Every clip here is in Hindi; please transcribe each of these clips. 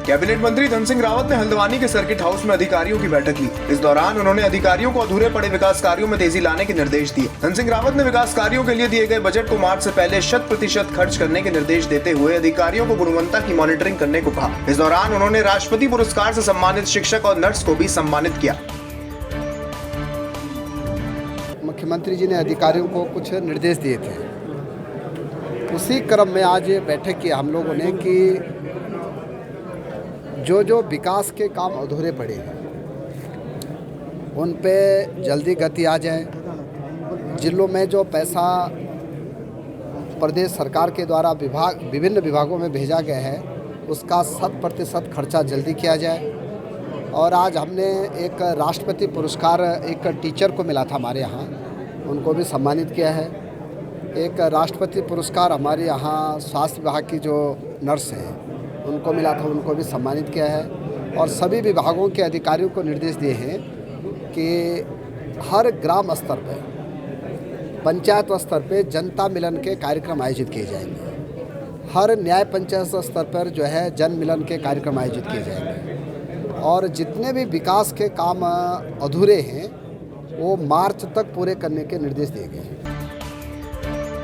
कैबिनेट मंत्री धन सिंह रावत ने हल्द्वानी के सर्किट हाउस में अधिकारियों की बैठक ली। इस दौरान उन्होंने अधिकारियों को अधूरे पड़े विकास कार्यों में तेजी लाने के निर्देश दिए। धन सिंह रावत ने विकास कार्यों के लिए दिए गए बजट को मार्च से पहले 100% खर्च करने के निर्देश देते हुए अधिकारियों को गुणवत्ता की मॉनिटरिंग करने को कहा। इस दौरान उन्होंने राष्ट्रपति पुरस्कार से सम्मानित शिक्षक और नर्स को भी सम्मानित किया। मुख्यमंत्री जी ने अधिकारियों को कुछ निर्देश दिए थे, उसी क्रम में आज बैठक की हम लोगों ने कि जो विकास के काम अधूरे पड़े हैं उन पे जल्दी गति आ जाए। जिलों में जो पैसा प्रदेश सरकार के द्वारा विभिन्न विभागों में भेजा गया है उसका 100% खर्चा जल्दी किया जाए। और आज हमने एक राष्ट्रपति पुरस्कार एक टीचर को मिला था हमारे यहाँ, उनको भी सम्मानित किया है। एक राष्ट्रपति पुरस्कार हमारे यहाँ स्वास्थ्य विभाग की जो नर्स हैं उनको मिला था, उनको भी सम्मानित किया है। और सभी विभागों के अधिकारियों को निर्देश दिए हैं कि हर ग्राम स्तर पर, पंचायत स्तर पर जनता मिलन के कार्यक्रम आयोजित किए जाएंगे। हर न्याय पंचायत स्तर पर जो है जन मिलन के कार्यक्रम आयोजित किए जाएंगे। और जितने भी विकास के काम अधूरे हैं वो मार्च तक पूरे करने के निर्देश दिए गए हैं।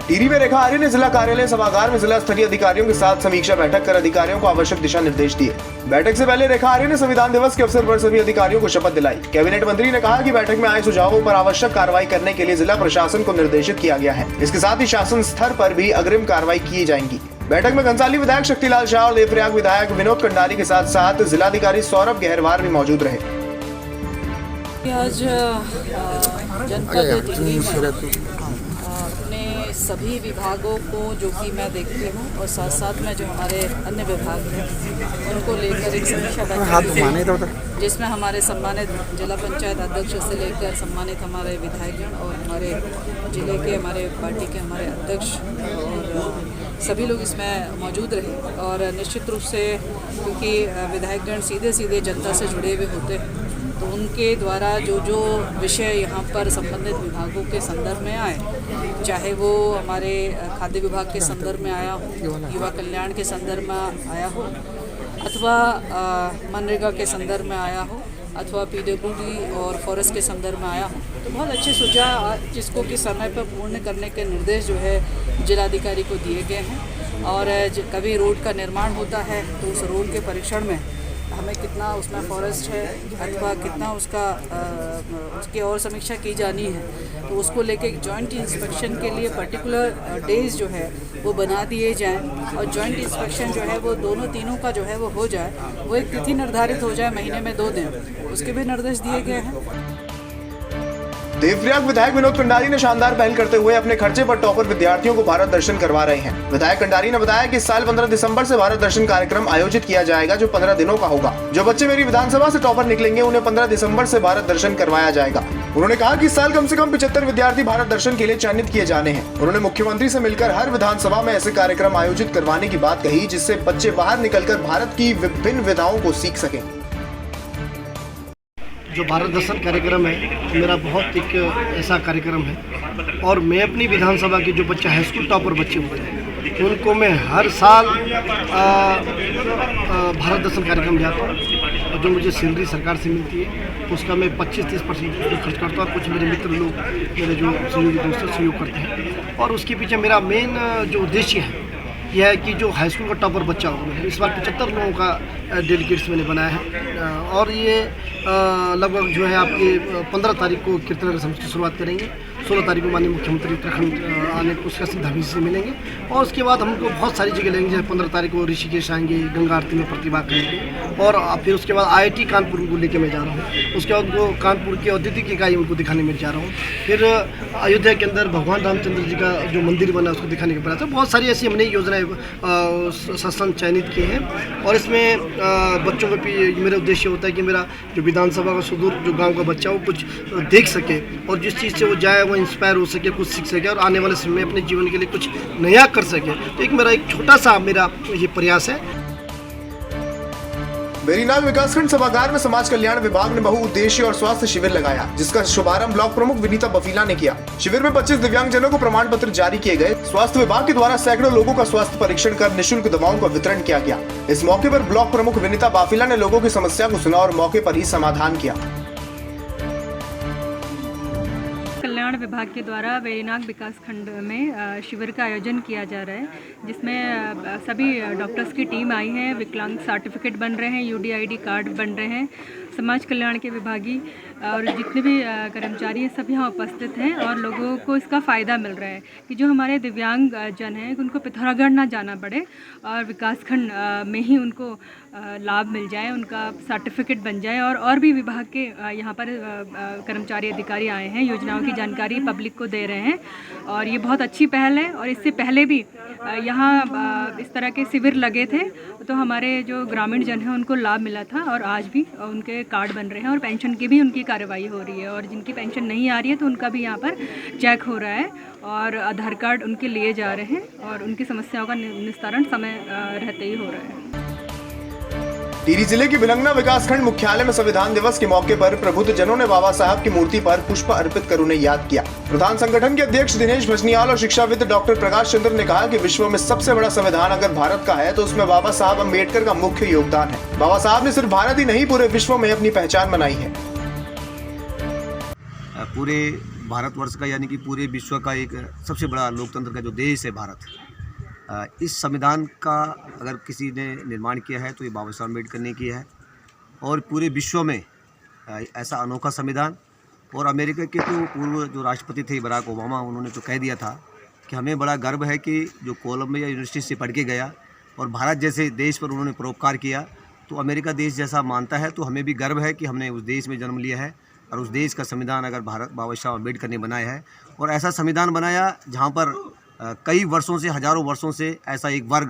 टिहरी में रेखा आर्य ने जिला कार्यालय सभागार में जिला स्तरीय अधिकारियों के साथ समीक्षा बैठक कर अधिकारियों को आवश्यक दिशा निर्देश दिए। बैठक से पहले रेखा आर्य ने संविधान दिवस के अवसर पर सभी अधिकारियों को शपथ दिलाई। कैबिनेट मंत्री ने कहा कि बैठक में आए सुझावों पर आवश्यक कार्रवाई करने के लिए जिला प्रशासन को निर्देशित किया गया है। इसके साथ ही शासन स्तर पर भी अग्रिम कार्रवाई की जाएंगी। बैठक में घनसाली विधायक शक्तिलाल शाह और देवप्रयाग विधायक विनोद कंडारी के साथ साथ जिलाधिकारी सौरभ गहरवार भी मौजूद रहे। आज जनपद टिहरी में अपने सभी विभागों को जो कि मैं देखती हूँ और साथ साथ में जो हमारे अन्य विभाग हैं उनको लेकर एक समीक्षा बैठक जिसमें हमारे सम्मानित जिला पंचायत अध्यक्ष से लेकर सम्मानित हमारे विधायकगण और हमारे जिले के हमारे पार्टी के हमारे अध्यक्ष और सभी लोग इसमें मौजूद रहे। और निश्चित रूप से क्योंकि विधायकगण सीधे जनता से जुड़े हुए होते हैं तो उनके द्वारा जो विषय यहाँ पर संबंधित विभागों के संदर्भ में आए, चाहे वो हमारे खाद्य विभाग के संदर्भ में आया हो, युवा कल्याण के संदर्भ में आया हो, अथवा मनरेगा के संदर्भ में आया हो, अथवा पीडब्ल्यूडी और फॉरेस्ट के संदर्भ में आया हो, तो बहुत अच्छे सुझाव जिसको कि समय पर पूर्ण करने के निर्देश जो है जिलाधिकारी को दिए गए हैं। और कभी रोड का निर्माण होता है तो उस रोड के परीक्षण में हमें कितना उसमें फॉरेस्ट है अथवा कितना उसकी और समीक्षा की जानी है, तो उसको लेके जॉइंट इंस्पेक्शन के लिए पर्टिकुलर डेज जो है वो बना दिए जाएं और जॉइंट इंस्पेक्शन जो है वो तीनों का जो है वो हो जाए, वो एक तिथि निर्धारित हो जाए महीने में 2 दिन, उसके भी निर्देश दिए गए हैं। देवप्रयाग विधायक विनोद कंडारी ने शानदार पहल करते हुए अपने खर्चे पर टॉपर विद्यार्थियों को भारत दर्शन करवा रहे हैं। विधायक कंडारी ने बताया कि इस साल 15 दिसंबर से भारत दर्शन कार्यक्रम आयोजित किया जाएगा जो 15 दिनों का होगा। जो बच्चे मेरी विधानसभा से टॉपर निकलेंगे उन्हें 15 दिसंबर से भारत दर्शन करवाया जाएगा। उन्होंने कहा कि इस साल कम से कम 75 विद्यार्थी भारत दर्शन के लिए चयनित किए जाने हैं। उन्होंने मुख्यमंत्री से मिलकर हर विधानसभा में ऐसे कार्यक्रम आयोजित करवाने की बात कही जिससे बच्चे बाहर निकलकर भारत की विभिन्न विधाओं को सीख सकें। जो भारत दर्शन कार्यक्रम है मेरा बहुत एक ऐसा कार्यक्रम है और मैं अपनी विधानसभा के जो बच्चे हाई स्कूल टॉपर बच्चे होते हैं उनको मैं हर साल भारत दर्शन कार्यक्रम जाता हूँ और जो मुझे सैलरी सरकार से मिलती है उसका मैं 25-30% खर्च करता हूँ। कुछ मेरे मित्र लोग मेरे जो सहयोगी दोस्त सहयोग करते हैं और उसके पीछे मेरा मेन जो उद्देश्य है यह है कि जो हाई स्कूल का टॉपर बच्चा होगा, इस बार 75 लोगों का डेलीगेट्स मैंने बनाया है और ये लगभग जो है आपके 15 तारीख को कीर्तनगर समाज की शुरुआत करेंगे। 16 तारीख को माननीय मुख्यमंत्री उत्तराखंड आने को उसका सिद्धांत से मिलेंगे और उसके बाद हमको बहुत सारी जगह लेंगे। जैसे 15 तारीख को ऋषिकेश आएंगे, गंगा आरती में प्रतिभाग करेंगे और फिर उसके बाद IIT कानपुर उनको लेके मैं जा रहा हूँ। उसके बाद उनको कानपुर की औद्योगिक इकाई उनको दिखाने में जा रहा हूँ। फिर अयोध्या के अंदर भगवान रामचंद्र जी का जो मंदिर बना उसको दिखाने के प्रयास है। बहुत सारी ऐसी हमने योजनाएं शासन चयनित किए हैं और इसमें बच्चों का भी मेरा उद्देश्य होता है कि मेरा जो विधानसभा का सुदूर जो गांव का बच्चा वो कुछ देख सके और जिस चीज़ से वो जाए वो इंस्पायर हो सके, कुछ सीख सके और आने वाले समय में अपने जीवन के लिए कुछ नया कर सके। तो एक मेरा एक छोटा सा मेरा ये प्रयास है। वेरीनाग विकासखंड सभागार में समाज कल्याण विभाग ने बहुउद्देशीय और स्वास्थ्य शिविर लगाया, जिसका शुभारंभ ब्लॉक प्रमुख विनीता बफीला ने किया। शिविर में 25 दिव्यांगजनों को प्रमाण पत्र जारी किए गए। स्वास्थ्य विभाग के द्वारा सैकड़ों लोगों का स्वास्थ्य परीक्षण कर निःशुल्क दवाओं का वितरण किया गया। इस मौके पर ब्लॉक प्रमुख विनीता बफीला ने लोगों की समस्या को सुना और मौके पर ही समाधान किया। कल्याण विभाग के द्वारा वेरीनाग विकास खंड में शिविर का आयोजन किया जा रहा है, जिसमें सभी डॉक्टर्स की टीम आई है। विकलांग सर्टिफिकेट बन रहे हैं, यूडीआईडी कार्ड बन रहे हैं। समाज कल्याण के विभागी और जितने भी कर्मचारी हैं सब यहाँ उपस्थित हैं और लोगों को इसका फ़ायदा मिल रहा है कि जो हमारे दिव्यांग जन हैं उनको पिथौरागढ़ ना जाना पड़े और विकासखंड में ही उनको लाभ मिल जाए, उनका सर्टिफिकेट बन जाए। और भी विभाग के यहाँ पर कर्मचारी अधिकारी आए हैं, योजनाओं की जानकारी पब्लिक को दे रहे हैं और ये बहुत अच्छी पहल है। और इससे पहले भी यहाँ इस तरह के शिविर लगे थे तो हमारे जो ग्रामीण जन हैं उनको लाभ मिला था और आज भी उनके कार्ड बन रहे हैं और पेंशन की भी उनकी कार्रवाई हो रही है। और जिनकी पेंशन नहीं आ रही है तो उनका भी यहाँ पर चेक हो रहा है और आधार कार्ड उनके लिए जा रहे हैं और उनकी समस्याओं का निस्तारण समय रहते ही हो रहा है। टिहरी जिले के बिलंगना विकासखंड मुख्यालय में संविधान दिवस के मौके पर प्रबुद्ध जनों ने बाबा साहब की मूर्ति पर पुष्प अर्पित कर उन्हें याद किया। प्रधान संगठन के अध्यक्ष दिनेश भजनियाल और शिक्षाविद डॉक्टर प्रकाश चंद्र ने कहा कि विश्व में सबसे बड़ा संविधान अगर भारत का है तो उसमें बाबा साहब अम्बेडकर का मुख्य योगदान है। बाबा साहब ने सिर्फ भारत ही नहीं पूरे विश्व में अपनी पहचान बनाई है। पूरे भारतवर्ष का यानी कि पूरे विश्व का एक सबसे बड़ा लोकतंत्र का जो देश है भारत, इस संविधान का अगर किसी ने निर्माण किया है तो ये बाबा साहब अम्बेडकर ने किया है। और पूरे विश्व में ऐसा अनोखा संविधान, और अमेरिका के तो पूर्व जो राष्ट्रपति थे बराक ओबामा, उन्होंने तो कह दिया था कि हमें बड़ा गर्व है कि जो कोलंबिया यूनिवर्सिटी से पढ़ के गया और भारत जैसे देश पर उन्होंने परोपकार किया, तो अमेरिका देश जैसा मानता है तो हमें भी गर्व है कि हमने उस देश में जन्म लिया है और उस देश का संविधान अगर बाबा साहब अम्बेडकर ने बनाया है। और ऐसा संविधान बनाया जहाँ पर कई वर्षों से, हजारों वर्षों से ऐसा एक वर्ग,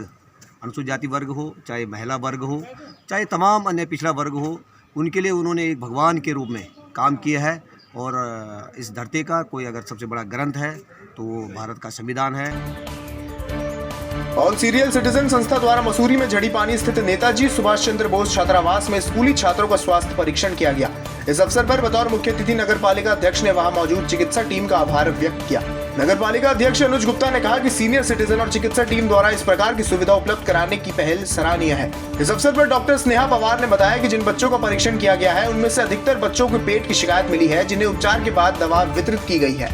अनुसूचित जाति वर्ग हो, चाहे महिला वर्ग हो, चाहे तमाम अन्य पिछड़ा वर्ग हो, उनके लिए उन्होंने एक भगवान के रूप में काम किया है। और इस धरती का कोई अगर सबसे बड़ा ग्रंथ है तो वो भारत का संविधान है। ऑल सीरियल सिटीजन संस्था द्वारा मसूरी में झड़ी पानी स्थित नेताजी सुभाष चंद्र बोस छात्रावास में स्कूली छात्रों का स्वास्थ्य परीक्षण किया गया। इस अवसर पर बतौर मुख्य अतिथि नगर पालिका अध्यक्ष ने वहां मौजूद चिकित्सा टीम का आभार व्यक्त किया। नगर पालिका अध्यक्ष अनुज गुप्ता ने कहा कि सीनियर सिटीजन और चिकित्सा टीम द्वारा इस प्रकार की सुविधा उपलब्ध कराने की पहल सराहनीय है। इस अवसर पर डॉक्टर स्नेहा पवार ने बताया कि जिन बच्चों का परीक्षण किया गया है उनमें से अधिकतर बच्चों को पेट की शिकायत मिली है, जिन्हें उपचार के बाद दवा वितरित की गई है।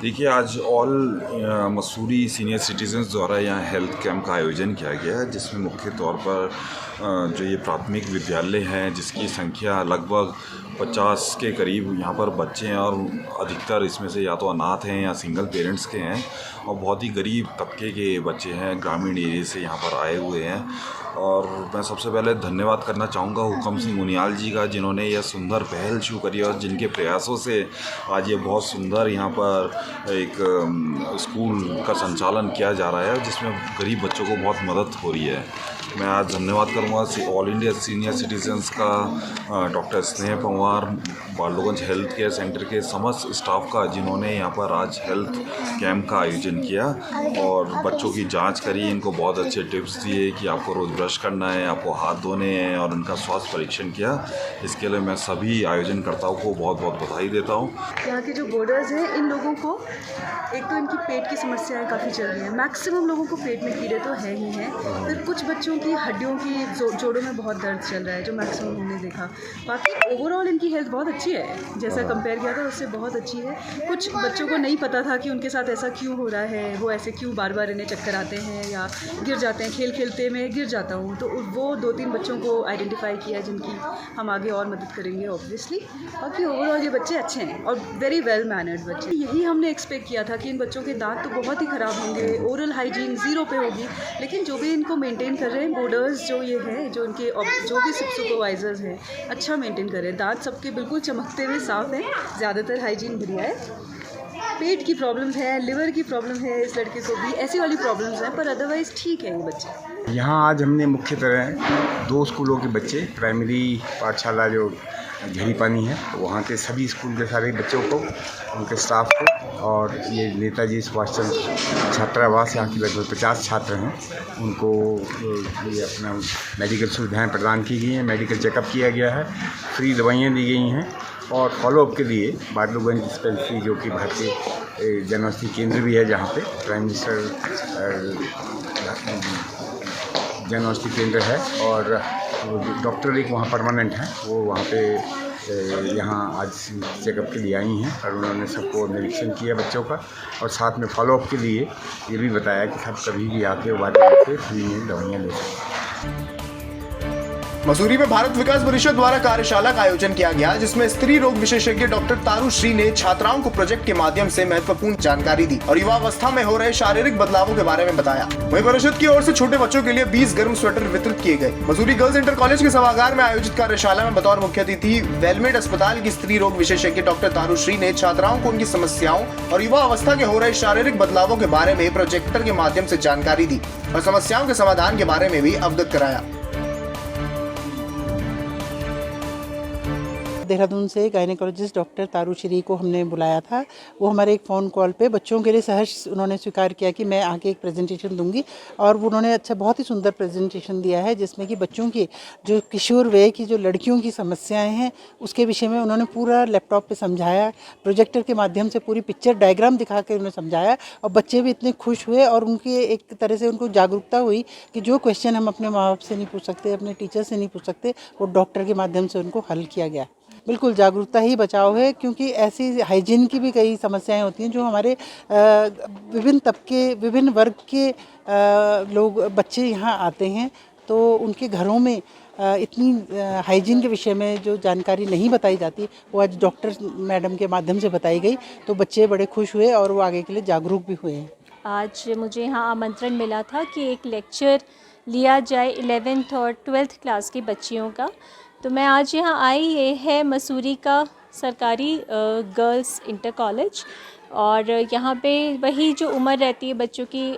देखिए, आज ऑल मसूरी सीनियर सिटीजन्स द्वारा यहाँ हेल्थ कैंप का आयोजन किया गया है, जिसमें मुख्य तौर पर जो ये प्राथमिक विद्यालय हैं जिसकी संख्या लगभग 50 के करीब यहाँ पर बच्चे हैं और अधिकतर इसमें से या तो अनाथ हैं या सिंगल पेरेंट्स के हैं और बहुत ही गरीब तबके के बच्चे हैं, ग्रामीण एरिया से यहाँ पर आए हुए हैं। और मैं सबसे पहले धन्यवाद करना चाहूँगा हुकम सिंह मुनियाल जी का, जिन्होंने यह सुंदर पहल शुरू करी और जिनके प्रयासों से आज ये बहुत सुंदर यहाँ पर एक स्कूल का संचालन किया जा रहा है जिसमें गरीब बच्चों को बहुत मदद हो रही है। मैं आज धन्यवाद करूँगा ऑल इंडिया सीनियर सिटीजन्स का, doctor Sneha Pawar, Baldoganj health care centre के समस्त स्टाफ का, जिन्होंने यहाँ पर आज हेल्थ कैंप का आयोजन किया और बच्चों की जांच करी, इनको बहुत अच्छे टिप्स दिए कि आपको रोज़ ब्रश करना है, आपको हाथ धोने हैं और उनका स्वास्थ्य परीक्षण किया। इसके लिए मैं सभी आयोजनकर्ताओं को बहुत बहुत बधाई देता हूँ। यहाँ के जो बोर्डर्स हैं, इन लोगों को एक तो इनकी पेट की समस्याएं काफ़ी चल रही हैं, मैक्सिमम लोगों को पेट में कीड़े तो है ही हैं, फिर कुछ बच्चों की हड्डियों की जोड़ों में बहुत दर्द चल रहा है जो मैक्सिमम हमने देखा। बाकी ओवरऑल इनकी हेल्थ बहुत अच्छी है, जैसा कंपेयर किया था उससे बहुत अच्छी है। कुछ बच्चों को नहीं पता था कि उनके साथ ऐसा क्यों हो रहा है, वो ऐसे क्यों बार बार इन्हें चक्कर आते हैं या गिर जाते हैं, खेल खेलते में गिर जाता हूँ, तो वो 2-3 बच्चों को आइडेंटिफाई किया जिनकी हम आगे और मदद करेंगे ऑब्वियसली। बाकी ओवरऑल ये बच्चे अच्छे हैं और वेरी वेल मैनर्ड बच्चे। यही हमने एक्सपेक्ट किया था कि इन बच्चों के दांत तो बहुत ही ख़राब होंगे, ओरल हाइजीन 0 पे होगी, लेकिन जो भी इनको मेंटेन कर रहे हैं बोर्डर्स जो ये है, जो इनके जो भी सुपरवाइजर्स हैं, अच्छा मेंटेन कर रहे हैं। दांत सबके बिल्कुल चमकते हुए साफ़ हैं, ज़्यादातर हाइजीन बढ़िया है। पेट की प्रॉब्लम्स है, लिवर की प्रॉब्लम है, इस लड़के को भी ऐसी वाली प्रॉब्लम्स हैं, पर अदरवाइज़ ठीक है ये बच्चे। यहाँ आज हमने मुख्य तरह 2 स्कूलों के बच्चे, प्राइमरी पाठशाला जो झीरी पानी है, वहाँ के सभी स्कूल के सारे बच्चों को, उनके स्टाफ को, और ये नेताजी सुभाष चंद्र छात्रावास, यहाँ की लगभग 50 छात्र हैं, उनको ये अपना मेडिकल सुविधाएं प्रदान की गई हैं, मेडिकल चेकअप किया गया है, फ्री दवाइयाँ दी गई हैं, और फॉलोअप के लिए बाटलूगंज डिस्पेंसरी जो कि भारतीय जन औषधि केंद्र भी है, जहाँ पे प्राइम मिनिस्टर जन औषधि केंद्र है, और डॉक्टर एक वहाँ परमानेंट हैं, वो वहाँ पे यहाँ आज चेकअप के लिए आई हैं, और उन्होंने सबको निरीक्षण किया बच्चों का, और साथ में फॉलोअप के लिए ये भी बताया कि सब कभी भी आके वार्ड से फ्री में दवाइयाँ ले सकते हैं। मसूरी में भारत विकास परिषद द्वारा कार्यशाला का आयोजन किया गया, जिसमें स्त्री रोग विशेषज्ञ डॉक्टर तारुश्री ने छात्राओं को प्रोजेक्ट के माध्यम से महत्वपूर्ण जानकारी दी और युवावस्था में हो रहे शारीरिक बदलावों के बारे में बताया। वहीं परिषद की ओर से छोटे बच्चों के लिए 20 गर्म स्वेटर वितरित किए गए। मसूरी गर्ल्स इंटर कॉलेज के सभागार में आयोजित कार्यशाला में बतौर मुख्य अतिथि वेलमेड अस्पताल की स्त्री रोग विशेषज्ञ डॉक्टर तारुश्री ने छात्राओं को उनकी समस्याओं और युवा अवस्था के हो रहे शारीरिक बदलावों के बारे में प्रोजेक्टर के माध्यम से जानकारी दी और समस्याओं के समाधान के बारे में भी अवगत कराया। देहरादून से गायनेकोलॉजिस्ट डॉक्टर तारुश्री को हमने बुलाया था। वो हमारे एक फ़ोन कॉल पे बच्चों के लिए सहर्ष उन्होंने स्वीकार किया कि मैं आके एक प्रेजेंटेशन दूंगी, और उन्होंने बहुत ही सुंदर प्रेजेंटेशन दिया है, जिसमें कि बच्चों की जो किशोर वय की जो लड़कियों की समस्याएं हैं उसके विषय में उन्होंने पूरा लैपटॉप पे समझाया, प्रोजेक्टर के माध्यम से पूरी पिक्चर डायग्राम दिखा के उन्हें समझाया, और बच्चे भी इतने खुश हुए और उनकी एक तरह से उनको जागरूकता हुई कि जो क्वेश्चन हम अपने माँ बाप से नहीं पूछ सकते, अपने टीचर से नहीं पूछ सकते, वो डॉक्टर के माध्यम से उनको हल किया गया। बिल्कुल जागरूकता ही बचाव है, क्योंकि ऐसी हाइजीन की भी कई समस्याएं होती हैं जो हमारे विभिन्न तबके, विभिन्न वर्ग के लोग बच्चे यहाँ आते हैं, तो उनके घरों में इतनी हाइजीन के विषय में जो जानकारी नहीं बताई जाती वो आज डॉक्टर मैडम के माध्यम से बताई गई, तो बच्चे बड़े खुश हुए और वो आगे के लिए जागरूक भी हुए हैं। आज मुझे यहाँ आमंत्रण मिला था कि एक लेक्चर लिया जाए 11th और 12th क्लास की बच्चियों का, तो मैं आज यहाँ आई। ये है मसूरी का सरकारी गर्ल्स इंटर कॉलेज, और यहाँ पे वही जो उम्र रहती है बच्चों की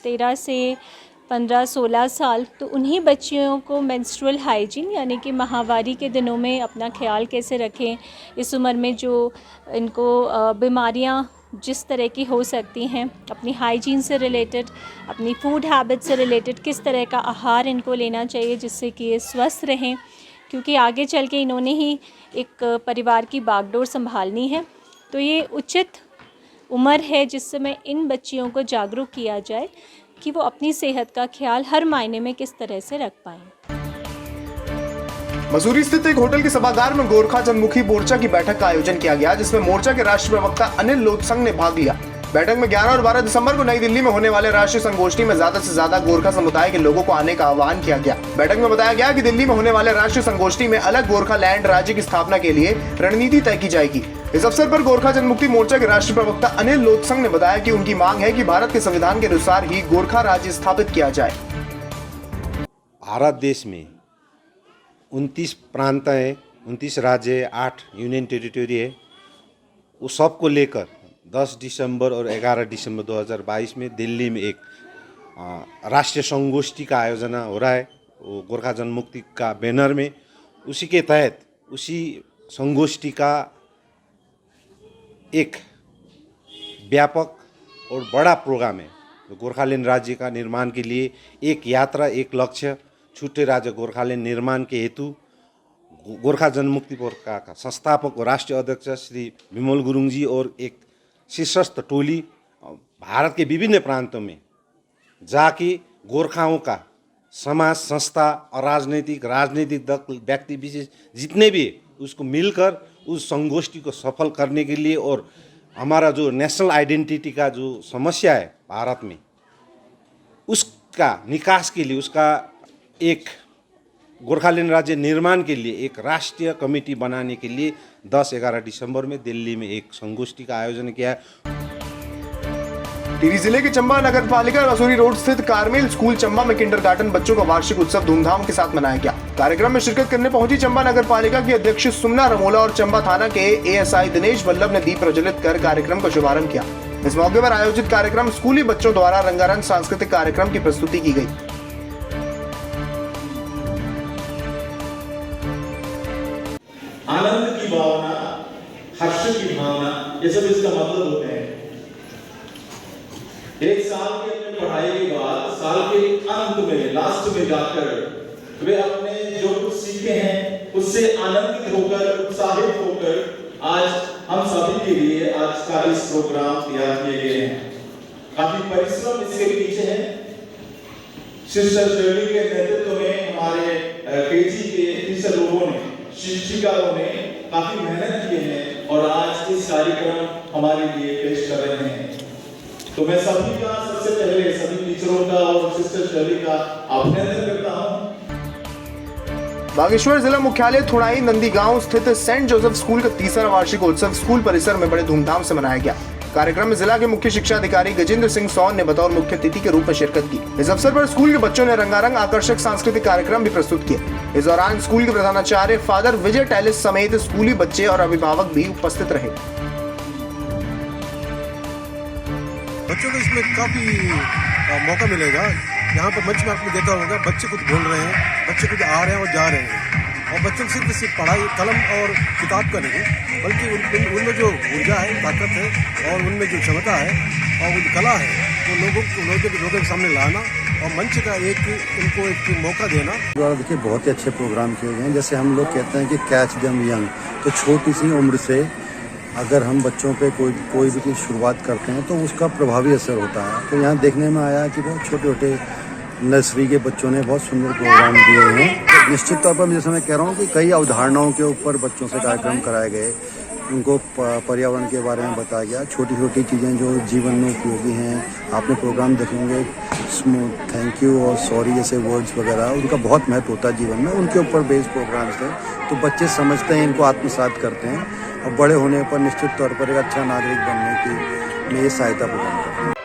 13 से 15-16 साल, तो उन्हीं बच्चियों को मेंस्ट्रुअल हाइजीन यानी कि माहवारी के दिनों में अपना ख्याल कैसे रखें, इस उम्र में जो इनको बीमारियाँ जिस तरह की हो सकती हैं, अपनी हाइजीन से रिलेटेड, अपनी फूड हैबिट से रिलेटेड किस तरह का आहार इनको लेना चाहिए जिससे कि ये स्वस्थ रहें, क्योंकि आगे चल के इन्होंने ही एक परिवार की बागडोर संभालनी है। तो ये उचित उम्र है जिस समय इन बच्चियों को जागरूक किया जाए कि वो अपनी सेहत का ख्याल हर मायने में किस तरह से रख पाएँ। मसूरी स्थित एक होटल के सभागार में गोरखा जनमुखी मोर्चा की बैठक का आयोजन किया गया, जिसमें मोर्चा के राष्ट्रीय प्रवक्ता अनिल लोतसंग ने भाग लिया। बैठक में 11 और 12 दिसंबर को नई दिल्ली में होने वाले राष्ट्रीय संगोष्ठी में ज्यादा से ज्यादा गोरखा समुदाय के लोगों को आने का आह्वान किया गया। बैठक में बताया गया कि दिल्ली में होने वाले राष्ट्रीय संगोष्ठी में अलग गोरखा लैंड राज्य की स्थापना के लिए रणनीति तय की जाएगी। इस अवसर पर गोरखा जनमुक्ति मोर्चा के राष्ट्रीय प्रवक्ता अनिल लोतसंग ने बताया कि उनकी मांग है कि भारत के संविधान के अनुसार ही गोरखा राज्य स्थापित किया जाए। भारत देश में 29 प्रांत है, 29 राज्य है, 8 यूनियन टेरिटरी है। वो सबको लेकर 10 दिसंबर और 11 दिसंबर 2022 में दिल्ली में एक राष्ट्रीय संगोष्ठी का आयोजन हो रहा है, वो गोरखा जनमुक्ति का बैनर में। उसी के तहत उसी संगोष्ठी का एक व्यापक और बड़ा प्रोग्राम है, गोरखालैंड राज्य का निर्माण के लिए एक यात्रा, एक लक्ष्य, छुट्टे राज्य गोरखालैंड निर्माण के हेतु गोरखा जनमुक्ति मोर्चा का संस्थापक और राष्ट्रीय अध्यक्ष श्री विमल गुरुङ जी और एक शीर्षस्थ टोली भारत के विभिन्न प्रांतों में जाके गोरखाओं का समाज, संस्था और राजनीतिक दल, व्यक्ति विशेष जितने भी उसको मिलकर उस संगोष्ठी को सफल करने के लिए और हमारा जो नेशनल आइडेंटिटी का जो समस्या है भारत में, उसका निकास के लिए, उसका एक गोरखालैंड राज्य निर्माण के लिए एक राष्ट्रीय कमेटी बनाने के लिए 10-11 दिसंबर में दिल्ली में एक संगोष्ठी का आयोजन किया है। टिहरी जिले के चंबा नगर पालिका मसूरी रोड स्थित कार्मेल स्कूल चंबा में किंडरगार्टन बच्चों का वार्षिक उत्सव धूमधाम के साथ मनाया गया। कार्यक्रम में शिरकत करने पहुंची चंबा नगर पालिका की अध्यक्ष सुमना रमोला और चंबा थाना के एएसआई दिनेश वल्लभ ने दीप प्रज्वलित कर कार्यक्रम का शुभारंभ किया। इस मौके पर आयोजित कार्यक्रम स्कूली बच्चों द्वारा रंगारंग सांस्कृतिक कार्यक्रम की प्रस्तुति की गई। आज की भावना, हर्ष की भावना, ये सब इसका मतलब होते हैं। एक साल की अपनी पढ़ाई के बाद साल के अंत में, लास्ट में जाकर वे अपने जो कुछ सीखे हैं उससे आनंदित होकर, उत्साहित होकर आज हम सभी के लिए आज का इस प्रोग्राम तैयार किए गए हैं। काफी परिश्रम इसके पीछे है। सिस्टर शर्ली के नेतृत्व में हमारे केजी के टीचर लोगों ने, शिक्षिकाओं ने काफी मेहनत की है और आज इस कार्यक्रम हमारे लिए पेश कर रहे हैं। तो मैं सभी का, सबसे पहले सभी टीचरों का और सिस्टर शर्ली का अभिनंदन करता हूं। बागेश्वर जिला मुख्यालय थुणाई नंदीगांव स्थित सेंट जोसेफ स्कूल का 3रा वार्षिक उत्सव स्कूल परिसर में बड़े धूमधाम से मनाया गया। कार्यक्रम में जिला के मुख्य शिक्षा अधिकारी गजेंद्र सिंह सौन ने बतौर मुख्य अतिथि के रूप में शिरकत की। इस अवसर पर स्कूल के बच्चों ने रंगारंग आकर्षक सांस्कृतिक कार्यक्रम भी प्रस्तुत किए। इस दौरान स्कूल के प्रधानाचार्य फादर विजय टैलिस समेत स्कूली बच्चे और अभिभावक भी उपस्थित रहे। बच्चों को इसमें काफ़ी मौका मिलेगा। यहाँ पर मंच में आपने देखा होगा, बच्चे कुछ बोल रहे हैं, बच्चे कुछ आ रहे हैं और जा रहे हैं। और बच्चों को सिर्फ पढ़ाई, कलम और किताब का नहीं, बल्कि उनमें जो ऊर्जा है, ताकत है और उनमें जो क्षमता है और वो कला है, वो लोगों के सामने लाना और मंच का उनको एक मौका देना। देखिए, बहुत ही अच्छे प्रोग्राम किए गए हैं। जैसे हम लोग कहते हैं कि कैच देम यंग, तो छोटी सी उम्र से अगर हम बच्चों पे कोई भी शुरुआत करते हैं तो उसका प्रभावी असर होता है। तो यहाँ देखने में आया कि बहुत छोटे छोटे नर्सरी के बच्चों ने बहुत सुंदर प्रोग्राम दिए हैं। तो निश्चित तौर पर जैसे मैं कह रहा हूँ कि कई अवधारणाओं के ऊपर बच्चों से कार्यक्रम कराए गए, उनको पर्यावरण के बारे में बताया गया, छोटी छोटी चीज़ें जो जीवन में उपयोगी हैं। आपने प्रोग्राम देखेंगे, थैंक यू और सॉरी जैसे वर्ड्स वगैरह, उनका बहुत महत्व होता है जीवन में। उनके ऊपर बेस्ड प्रोग्राम्स थे, तो बच्चे समझते हैं, इनको आत्मसात करते हैं और बड़े होने पर निश्चित तौर पर एक अच्छा नागरिक बनने की में ये सहायता प्रदान करते हैं।